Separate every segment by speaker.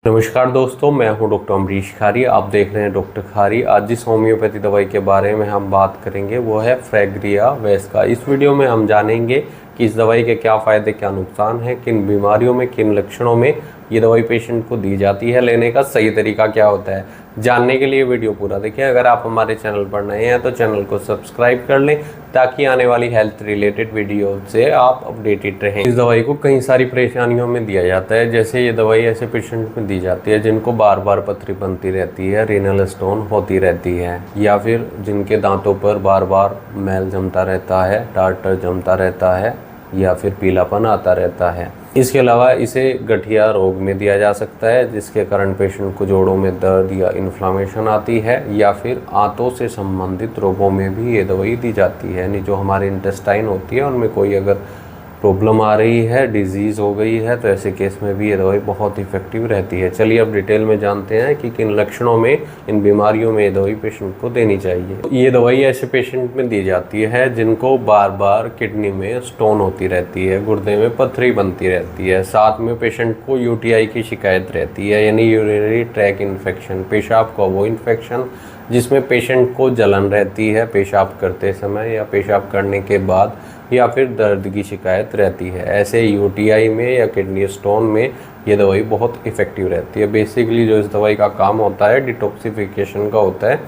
Speaker 1: नमस्कार दोस्तों, मैं हूं डॉक्टर अमरीश खारी। आप देख रहे हैं डॉक्टर खारी। आज जिस होम्योपैथी दवाई के बारे में हम बात करेंगे वो है फ्रेग्रिया वेस्का। इस वीडियो में हम जानेंगे कि इस दवाई के क्या फ़ायदे क्या नुकसान हैं, किन बीमारियों में किन लक्षणों में ये दवाई पेशेंट को दी जाती है, लेने का सही तरीका क्या होता है। जानने के लिए वीडियो पूरा देखें। अगर आप हमारे चैनल पर नए हैं तो चैनल को सब्सक्राइब कर लें ताकि आने वाली हेल्थ रिलेटेड वीडियो से आप अपडेटेड रहें। इस दवाई को कई सारी परेशानियों में दिया जाता है। जैसे ये दवाई ऐसे पेशेंट में दी जाती है जिनको बार बार पथरी बनती रहती है, रीनल स्टोन होती रहती है, या फिर जिनके दांतों पर बार बार मैल जमता रहता है, टार्टर जमता रहता है, या फिर पीलापन आता रहता है। इसके अलावा इसे गठिया रोग में दिया जा सकता है जिसके कारण पेशेंट को जोड़ों में दर्द या इन्फ्लामेशन आती है, या फिर आंतों से संबंधित रोगों में भी ये दवाई दी जाती है। यानी जो हमारे इंटेस्टाइन होती है उनमें कोई अगर प्रॉब्लम आ रही है, डिजीज़ हो गई है, तो ऐसे केस में भी ये दवाई बहुत इफ़ेक्टिव रहती है। चलिए अब डिटेल में जानते हैं कि किन लक्षणों में, इन बीमारियों में ये दवाई पेशेंट को देनी चाहिए। ये दवाई ऐसे पेशेंट में दी जाती है जिनको बार बार किडनी में स्टोन होती रहती है, गुर्दे में पथरी बनती रहती है, साथ में पेशेंट को यूटीआई की शिकायत रहती है, यानी यूरिनरी ट्रैक इन्फेक्शन, पेशाब का वो इन्फेक्शन जिसमें पेशेंट को जलन रहती है पेशाब करते समय या पेशाब करने के बाद, या फिर दर्द की शिकायत रहती है। ऐसे यूटीआई में या किडनी स्टोन में ये दवाई बहुत इफ़ेक्टिव रहती है। बेसिकली जो इस दवाई का काम होता है डिटॉक्सिफिकेशन का होता है।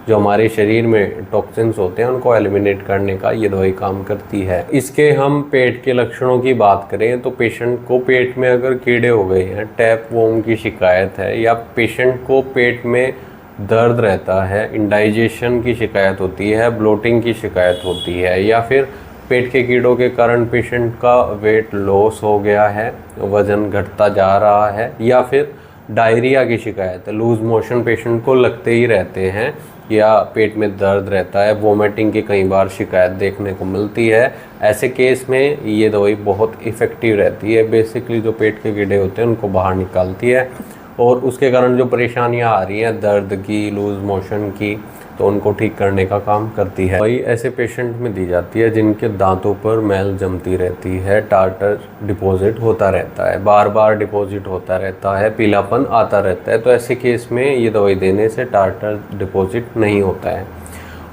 Speaker 1: जो हमारे शरीर में टॉक्सिन्स होते हैं उनको एलिमिनेट करने का ये दवाई काम करती है। इसके हम पेट के लक्षणों की बात करें तो पेशेंट को पेट में अगर कीड़े हो गए हैं, टैप वॉर्म की शिकायत है, या पेशेंट को पेट में दर्द रहता है, इंडाइजेशन की शिकायत होती है, ब्लोटिंग की शिकायत होती है, या फिर पेट के कीड़ों के कारण पेशेंट का वेट लॉस हो गया है, वज़न घटता जा रहा है, या फिर डायरिया की शिकायत है, लूज़ मोशन पेशेंट को लगते ही रहते हैं, या पेट में दर्द रहता है, वोमिटिंग की कई बार शिकायत देखने को मिलती है। ऐसे केस में ये दवाई बहुत इफ़ेक्टिव रहती है। बेसिकली जो पेट के कीड़े होते हैं उनको बाहर निकालती है, और उसके कारण जो परेशानियां आ रही हैं दर्द की, लूज़ मोशन की, तो उनको ठीक करने का काम करती है। दवाई ऐसे पेशेंट में दी जाती है जिनके दांतों पर मैल जमती रहती है, टार्टर डिपॉजिट होता रहता है, बार बार डिपॉजिट होता रहता है, पीलापन आता रहता है। तो ऐसे केस में ये दवाई देने से टार्टर डिपॉजिट नहीं होता है।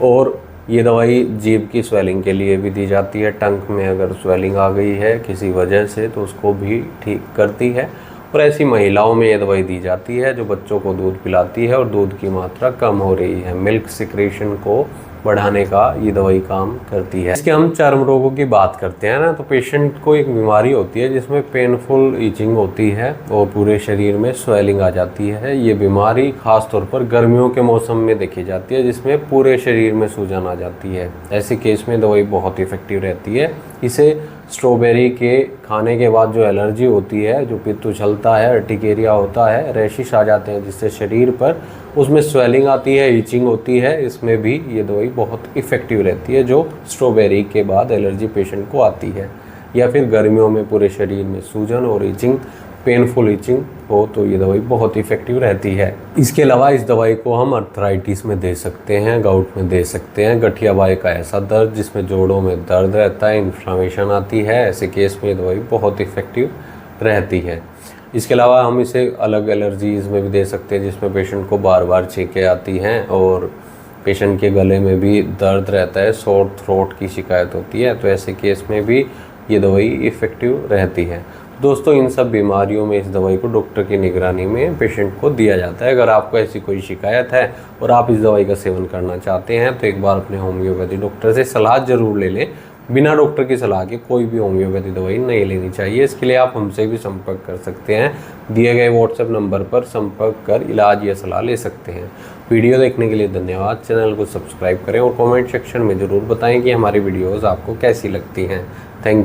Speaker 1: और ये दवाई जीभ की स्वेलिंग के लिए भी दी जाती है। टंग में अगर स्वेलिंग आ गई है किसी वजह से तो उसको भी ठीक करती है। और ऐसी महिलाओं में ये दवाई दी जाती है जो बच्चों को दूध पिलाती है और दूध की मात्रा कम हो रही है, मिल्क सिक्रेशन को बढ़ाने का ये दवाई काम करती है। इसके हम चर्म रोगों की बात करते हैं ना, तो पेशेंट को एक बीमारी होती है जिसमें पेनफुल ईचिंग होती है और पूरे शरीर में स्वेलिंग आ जाती है। ये बीमारी खास तौर पर गर्मियों के मौसम में देखी जाती है जिसमें पूरे शरीर में सूजन आ जाती है। ऐसे केस में दवाई बहुत इफ़ेक्टिव रहती है। इसे स्ट्रॉबेरी के खाने के बाद जो एलर्जी होती है, जो पित्त उछलता है, अर्टिकेरिया होता है, रैशिश आ जाते हैं जिससे शरीर पर उसमें स्वेलिंग आती है, ईचिंग होती है, इसमें भी ये दवाई बहुत इफ़ेक्टिव रहती है जो स्ट्रॉबेरी के बाद एलर्जी पेशेंट को आती है। या फिर गर्मियों में पूरे शरीर में सूजन और ईचिंग, पेनफुल ईचिंग हो तो ये दवाई बहुत इफ़ेक्टिव रहती है। इसके अलावा इस दवाई को हम अर्थराइटिस में दे सकते हैं, गाउट में दे सकते हैं, गठिया बाई का ऐसा दर्द जिसमें जोड़ों में दर्द रहता है, इन्फ्लामेशन आती है, ऐसे केस में ये दवाई बहुत इफ़ेक्टिव रहती है। इसके अलावा हम इसे अलग एलर्जीज़ में भी दे सकते हैं जिसमें पेशेंट को बार बार छींकें आती हैं और पेशेंट के गले में भी दर्द रहता है, सोर थ्रोट की शिकायत होती है, तो ऐसे केस में भी ये दवाई इफ़ेक्टिव रहती है। दोस्तों, इन सब बीमारियों में इस दवाई को डॉक्टर की निगरानी में पेशेंट को दिया जाता है। अगर आपको ऐसी कोई शिकायत है और आप इस दवाई का सेवन करना चाहते हैं तो एक बार अपने होम्योपैथी डॉक्टर से सलाह ज़रूर ले लें। बिना डॉक्टर की सलाह के कोई भी होम्योपैथी दवाई नहीं लेनी चाहिए। इसके लिए आप हमसे भी संपर्क कर सकते हैं। दिए गए व्हाट्सएप नंबर पर संपर्क कर इलाज या सलाह ले सकते हैं। वीडियो देखने के लिए धन्यवाद। चैनल को सब्सक्राइब करें और कमेंट सेक्शन में ज़रूर बताएं कि हमारी वीडियोज़ आपको कैसी लगती हैं। Thank you.